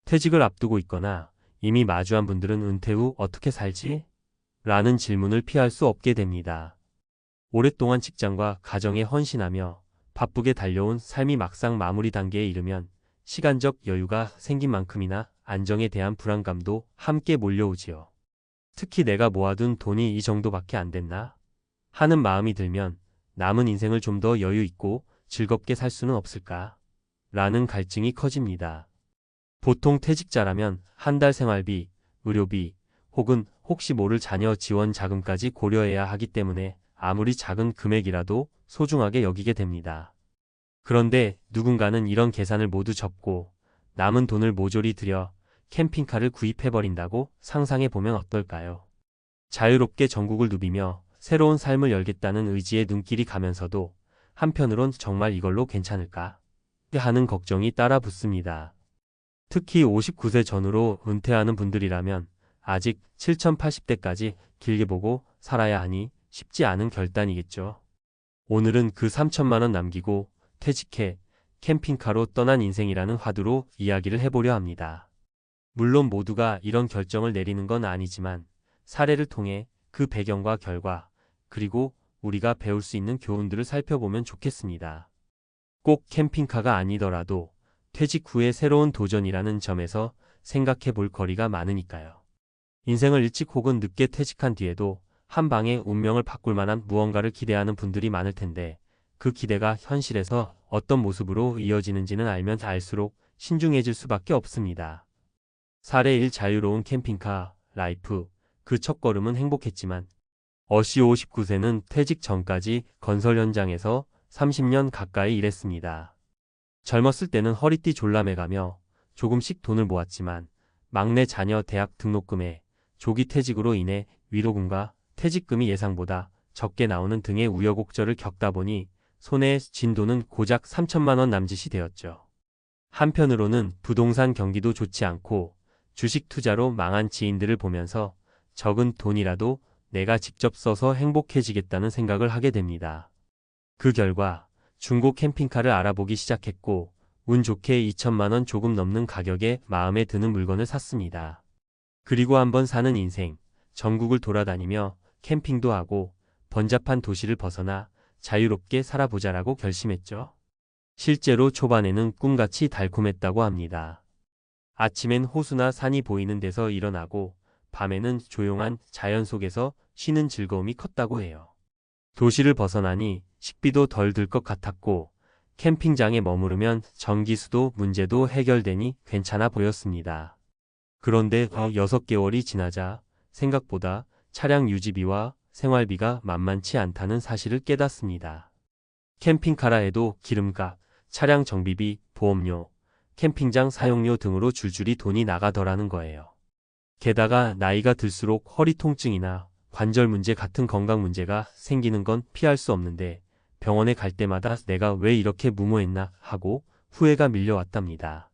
퇴직을 앞두고 있거나 이미 마주한 분들은 은퇴 후 어떻게 살지? 라는 질문을 피할 수 없게 됩니다. 오랫동안 직장과 가정에 헌신하며 바쁘게 달려온 삶이 막상 마무리 단계에 이르면 시간적 여유가 생긴 만큼이나 안정에 대한 불안감도 함께 몰려오지요. 특히 내가 모아둔 돈이 이 정도밖에 안 됐나? 하는 마음이 들면 남은 인생을 좀 더 여유 있고 즐겁게 살 수는 없을까? 라는 갈증이 커집니다. 보통 퇴직자라면 한 달 생활비, 의료비, 혹은 혹시 모를 자녀 지원 자금까지 고려해야 하기 때문에 아무리 작은 금액이라도 소중하게 여기게 됩니다. 그런데 누군가는 이런 계산을 모두 접고 남은 돈을 모조리 들여 캠핑카를 구입해버린다고 상상해보면 어떨까요? 자유롭게 전국을 누비며 새로운 삶을 열겠다는 의지에 눈길이 가면서도 한편으론 정말 이걸로 괜찮을까? 하는 걱정이 따라 붙습니다. 특히 59세 전후로 은퇴하는 분들이라면 아직 7080대까지 길게 보고 살아야 하니 쉽지 않은 결단이겠죠. 오늘은 그 3천만 원 남기고 퇴직해 캠핑카로 떠난 인생이라는 화두로 이야기를 해보려 합니다. 물론 모두가 이런 결정을 내리는 건 아니지만 사례를 통해 그 배경과 결과, 그리고 우리가 배울 수 있는 교훈들을 살펴보면 좋겠습니다. 꼭 캠핑카가 아니더라도 퇴직 후의 새로운 도전이라는 점에서 생각해 볼 거리가 많으니까요. 인생을 일찍 혹은 늦게 퇴직한 뒤에도 한 방에 운명을 바꿀 만한 무언가를 기대하는 분들이 많을 텐데 그 기대가 현실에서 어떤 모습으로 이어지는지는 알면 알수록 신중해질 수밖에 없습니다. 사례 1 자유로운 캠핑카 라이프. 그 첫걸음은 행복했지만 어시 59세는 퇴직 전까지 건설 현장에서 30년 가까이 일했습니다. 젊었을 때는 허리띠 졸라매가며 조금씩 돈을 모았지만 막내 자녀 대학 등록금에 조기 퇴직으로 인해 위로금과 퇴직금이 예상보다 적게 나오는 등의 우여곡절을 겪다 보니 손에 쥔 돈은 고작 3천만 원 남짓이 되었죠. 한편으로는 부동산 경기도 좋지 않고 주식 투자로 망한 지인들을 보면서 적은 돈이라도 내가 직접 써서 행복해지겠다는 생각을 하게 됩니다. 그 결과 중고 캠핑카를 알아보기 시작했고 운 좋게 2천만 원 조금 넘는 가격에 마음에 드는 물건을 샀습니다. 그리고 한번 사는 인생, 전국을 돌아다니며 캠핑도 하고 번잡한 도시를 벗어나 자유롭게 살아보자라고 결심했죠. 실제로 초반에는 꿈같이 달콤했다고 합니다. 아침엔 호수나 산이 보이는 데서 일어나고 밤에는 조용한 자연 속에서 쉬는 즐거움이 컸다고 해요. 도시를 벗어나니 식비도 덜 들 것 같았고 캠핑장에 머무르면 전기수도 문제도 해결되니 괜찮아 보였습니다. 그런데 6개월이 지나자 생각보다 차량 유지비와 생활비가 만만치 않다는 사실을 깨닫습니다. 캠핑카라 해도 기름값, 차량 정비비, 보험료, 캠핑장 사용료 등으로 줄줄이 돈이 나가더라는 거예요. 게다가 나이가 들수록 허리 통증이나 관절 문제 같은 건강 문제가 생기는 건 피할 수 없는데 병원에 갈 때마다 내가 왜 이렇게 무모했나 하고 후회가 밀려왔답니다.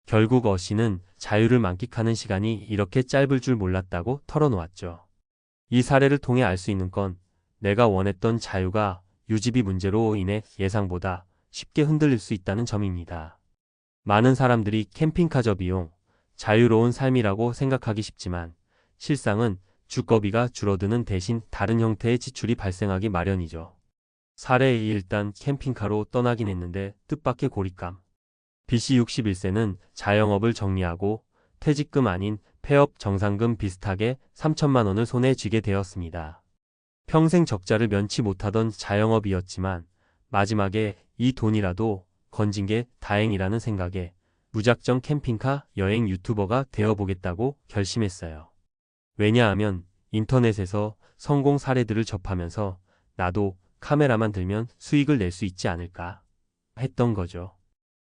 결국 어씨는 자유를 만끽하는 시간이 이렇게 짧을 줄 몰랐다고 털어놓았죠. 이 사례를 통해 알 수 있는 건 내가 원했던 자유가 유지비 문제로 인해 예상보다 쉽게 흔들릴 수 있다는 점입니다. 많은 사람들이 캠핑카저 비용, 자유로운 삶이라고 생각하기 쉽지만 실상은 주거비가 줄어드는 대신 다른 형태의 지출이 발생하기 마련이죠. 사례 2 일단 캠핑카로 떠나긴 했는데 뜻밖의 고립감. BC 61세는 자영업을 정리하고 퇴직금 아닌 폐업 정상금 비슷하게 3천만 원을 손에 쥐게 되었습니다. 평생 적자를 면치 못하던 자영업이었지만 마지막에 이 돈이라도 건진 게 다행이라는 생각에 무작정 캠핑카 여행 유튜버가 되어보겠다고 결심했어요. 왜냐하면 인터넷에서 성공 사례들을 접하면서 나도 카메라만 들면 수익을 낼 수 있지 않을까 했던 거죠.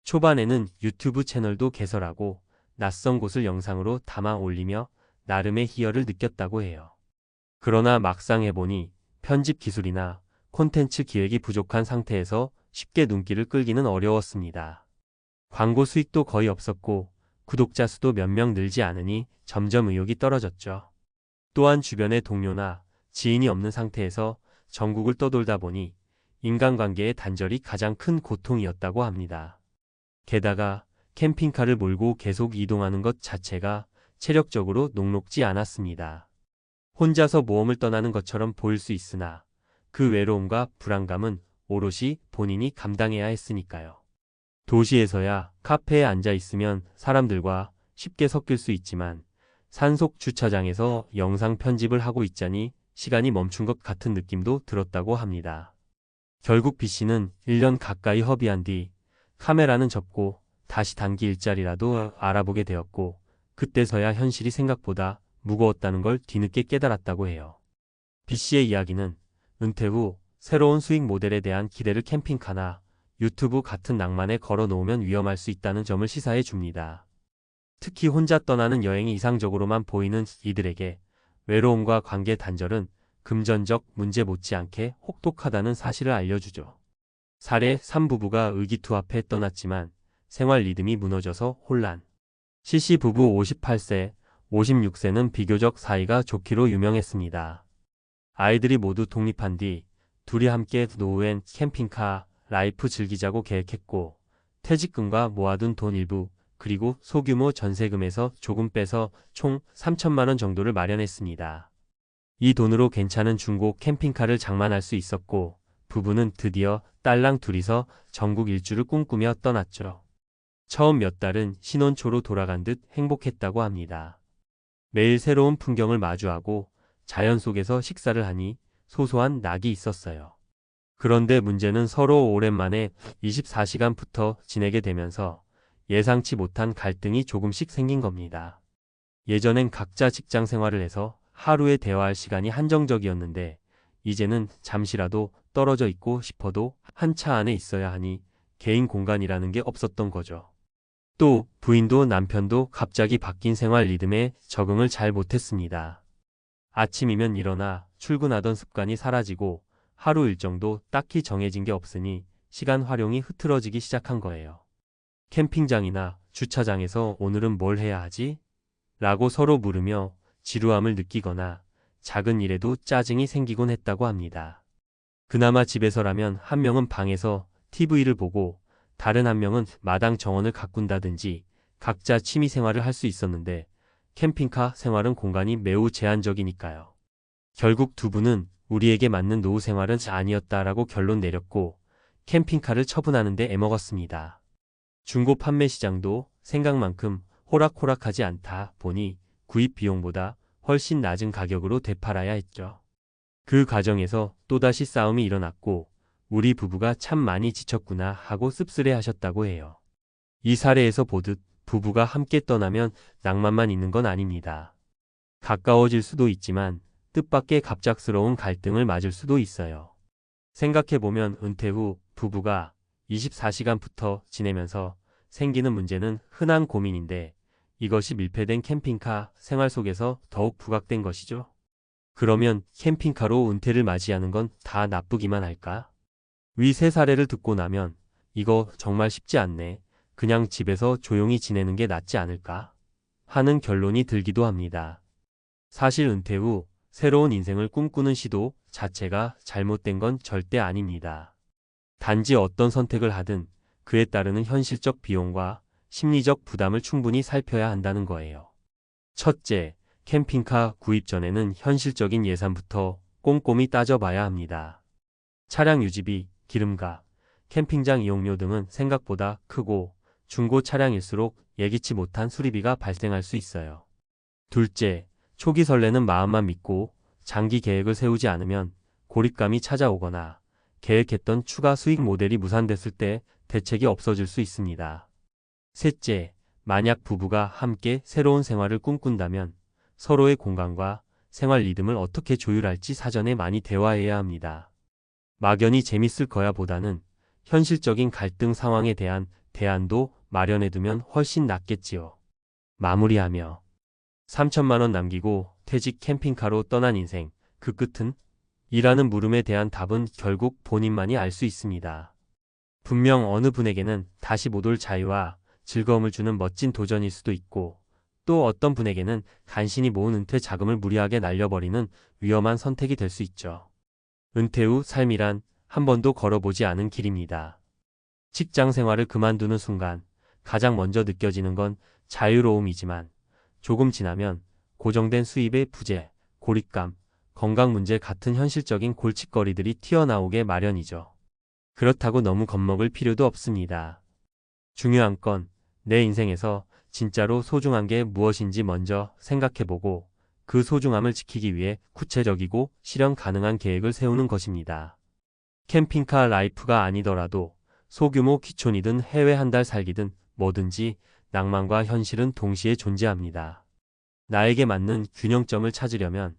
초반에는 유튜브 채널도 개설하고 낯선 곳을 영상으로 담아 올리며 나름의 희열을 느꼈다고 해요. 그러나 막상 해보니 편집 기술이나 콘텐츠 기획이 부족한 상태에서 쉽게 눈길을 끌기는 어려웠습니다. 광고 수익도 거의 없었고 구독자 수도 몇 명 늘지 않으니 점점 의욕이 떨어졌죠. 또한 주변의 동료나 지인이 없는 상태에서 전국을 떠돌다 보니 인간관계의 단절이 가장 큰 고통이었다고 합니다. 게다가 캠핑카를 몰고 계속 이동하는 것 자체가 체력적으로 녹록지 않았습니다. 혼자서 모험을 떠나는 것처럼 보일 수 있으나 그 외로움과 불안감은 오롯이 본인이 감당해야 했으니까요. 도시에서야 카페에 앉아 있으면 사람들과 쉽게 섞일 수 있지만 산속 주차장에서 영상 편집을 하고 있자니 시간이 멈춘 것 같은 느낌도 들었다고 합니다. 결국 B씨는 1년 가까이 허비한 뒤 카메라는 접고 다시 단기 일자리라도 알아보게 되었고 그때서야 현실이 생각보다 무거웠다는 걸 뒤늦게 깨달았다고 해요. B씨의 이야기는 은퇴 후 새로운 수익 모델에 대한 기대를 캠핑카나 유튜브 같은 낭만에 걸어 놓으면 위험할 수 있다는 점을 시사해 줍니다. 특히 혼자 떠나는 여행이 이상적으로만 보이는 이들에게 외로움과 관계 단절은 금전적 문제 못지않게 혹독하다는 사실을 알려주죠. 사례 3부부가 의기투합해 떠났지만 생활 리듬이 무너져서 혼란. CC 부부 58세, 56세는 비교적 사이가 좋기로 유명했습니다. 아이들이 모두 독립한 뒤 둘이 함께 노후엔 캠핑카 라이프 즐기자고 계획했고 퇴직금과 모아둔 돈 일부 그리고 소규모 전세금에서 조금 빼서 총 3천만 원 정도를 마련했습니다. 이 돈으로 괜찮은 중고 캠핑카를 장만할 수 있었고 부부는 드디어 딸랑 둘이서 전국 일주를 꿈꾸며 떠났죠. 처음 몇 달은 신혼초로 돌아간 듯 행복했다고 합니다. 매일 새로운 풍경을 마주하고 자연 속에서 식사를 하니 소소한 낙이 있었어요. 그런데 문제는 서로 오랜만에 24시간 붙어 지내게 되면서 예상치 못한 갈등이 조금씩 생긴 겁니다. 예전엔 각자 직장 생활을 해서 하루에 대화할 시간이 한정적이었는데 이제는 잠시라도 떨어져 있고 싶어도 한 차 안에 있어야 하니 개인 공간이라는 게 없었던 거죠. 또 부인도 남편도 갑자기 바뀐 생활 리듬에 적응을 잘 못했습니다. 아침이면 일어나 출근하던 습관이 사라지고 하루 일정도 딱히 정해진 게 없으니 시간 활용이 흐트러지기 시작한 거예요. 캠핑장이나 주차장에서 오늘은 뭘 해야 하지? 라고 서로 물으며 지루함을 느끼거나 작은 일에도 짜증이 생기곤 했다고 합니다. 그나마 집에서라면 한 명은 방에서 TV를 보고 다른 한 명은 마당 정원을 가꾼다든지 각자 취미 생활을 할 수 있었는데 캠핑카 생활은 공간이 매우 제한적이니까요. 결국 두 분은 우리에게 맞는 노후 생활은 아니었다라고 결론 내렸고 캠핑카를 처분하는 데 애먹었습니다. 중고 판매 시장도 생각만큼 호락호락하지 않다 보니 구입 비용보다 훨씬 낮은 가격으로 되팔아야 했죠. 그 과정에서 또다시 싸움이 일어났고 우리 부부가 참 많이 지쳤구나 하고 씁쓸해 하셨다고 해요. 이 사례에서 보듯 부부가 함께 떠나면 낭만만 있는 건 아닙니다. 가까워질 수도 있지만 뜻밖의 갑작스러운 갈등을 맞을 수도 있어요. 생각해보면 은퇴 후 부부가 24시간 붙어 지내면서 생기는 문제는 흔한 고민인데 이것이 밀폐된 캠핑카 생활 속에서 더욱 부각된 것이죠. 그러면 캠핑카로 은퇴를 맞이하는 건 다 나쁘기만 할까? 위 세 사례를 듣고 나면 이거 정말 쉽지 않네. 그냥 집에서 조용히 지내는 게 낫지 않을까? 하는 결론이 들기도 합니다. 사실 은퇴 후 새로운 인생을 꿈꾸는 시도 자체가 잘못된 건 절대 아닙니다. 단지 어떤 선택을 하든 그에 따르는 현실적 비용과 심리적 부담을 충분히 살펴야 한다는 거예요. 첫째, 캠핑카 구입 전에는 현실적인 예산부터 꼼꼼히 따져봐야 합니다. 차량 유지비, 기름값, 캠핑장 이용료 등은 생각보다 크고 중고 차량일수록 예기치 못한 수리비가 발생할 수 있어요. 둘째, 초기 설레는 마음만 믿고 장기 계획을 세우지 않으면 고립감이 찾아오거나 계획했던 추가 수익 모델이 무산됐을 때 대책이 없어질 수 있습니다. 셋째, 만약 부부가 함께 새로운 생활을 꿈꾼다면 서로의 공간과 생활 리듬을 어떻게 조율할지 사전에 많이 대화해야 합니다. 막연히 재밌을 거야 보다는 현실적인 갈등 상황에 대한 대안도 마련해두면 훨씬 낫겠지요. 마무리하며 3천만 원 남기고 퇴직 캠핑카로 떠난 인생, 그 끝은? 이라는 물음에 대한 답은 결국 본인만이 알 수 있습니다. 분명 어느 분에게는 다시 못 올 자유와 즐거움을 주는 멋진 도전일 수도 있고 또 어떤 분에게는 간신히 모은 은퇴 자금을 무리하게 날려버리는 위험한 선택이 될 수 있죠. 은퇴 후 삶이란 한 번도 걸어보지 않은 길입니다. 직장 생활을 그만두는 순간 가장 먼저 느껴지는 건 자유로움이지만 조금 지나면 고정된 수입의 부재, 고립감, 건강 문제 같은 현실적인 골칫거리들이 튀어나오게 마련이죠. 그렇다고 너무 겁먹을 필요도 없습니다. 중요한 건 내 인생에서 진짜로 소중한 게 무엇인지 먼저 생각해보고 그 소중함을 지키기 위해 구체적이고 실현 가능한 계획을 세우는 것입니다. 캠핑카 라이프가 아니더라도 소규모 귀촌이든 해외 한 달 살기든 뭐든지 낭만과 현실은 동시에 존재합니다. 나에게 맞는 균형점을 찾으려면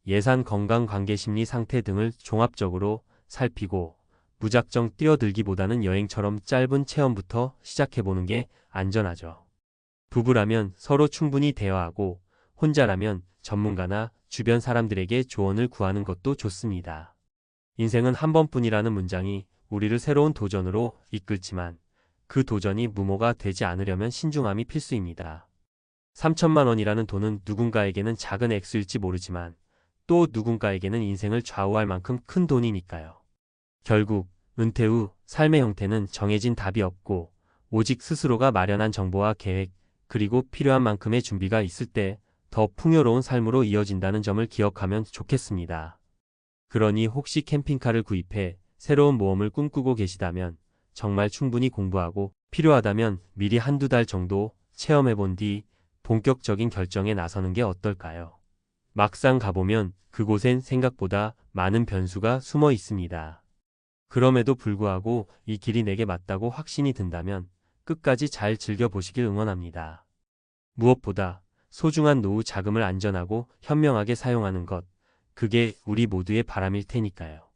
예산, 건강, 관계, 심리 상태 등을 종합적으로 살피고 무작정 뛰어들기보다는 여행처럼 짧은 체험부터 시작해보는 게 안전하죠. 부부라면 서로 충분히 대화하고 혼자라면 전문가나 주변 사람들에게 조언을 구하는 것도 좋습니다. 인생은 한 번뿐이라는 문장이 우리를 새로운 도전으로 이끌지만 그 도전이 무모가 되지 않으려면 신중함이 필수입니다. 3천만 원이라는 돈은 누군가에게는 작은 액수일지 모르지만 또 누군가에게는 인생을 좌우할 만큼 큰 돈이니까요. 결국 은퇴 후 삶의 형태는 정해진 답이 없고 오직 스스로가 마련한 정보와 계획 그리고 필요한 만큼의 준비가 있을 때 더 풍요로운 삶으로 이어진다는 점을 기억하면 좋겠습니다. 그러니 혹시 캠핑카를 구입해 새로운 모험을 꿈꾸고 계시다면 정말 충분히 공부하고 필요하다면 미리 한두 달 정도 체험해본 뒤 본격적인 결정에 나서는 게 어떨까요? 막상 가보면 그곳엔 생각보다 많은 변수가 숨어 있습니다. 그럼에도 불구하고 이 길이 내게 맞다고 확신이 든다면 끝까지 잘 즐겨보시길 응원합니다. 무엇보다 소중한 노후 자금을 안전하고 현명하게 사용하는 것, 그게 우리 모두의 바람일 테니까요.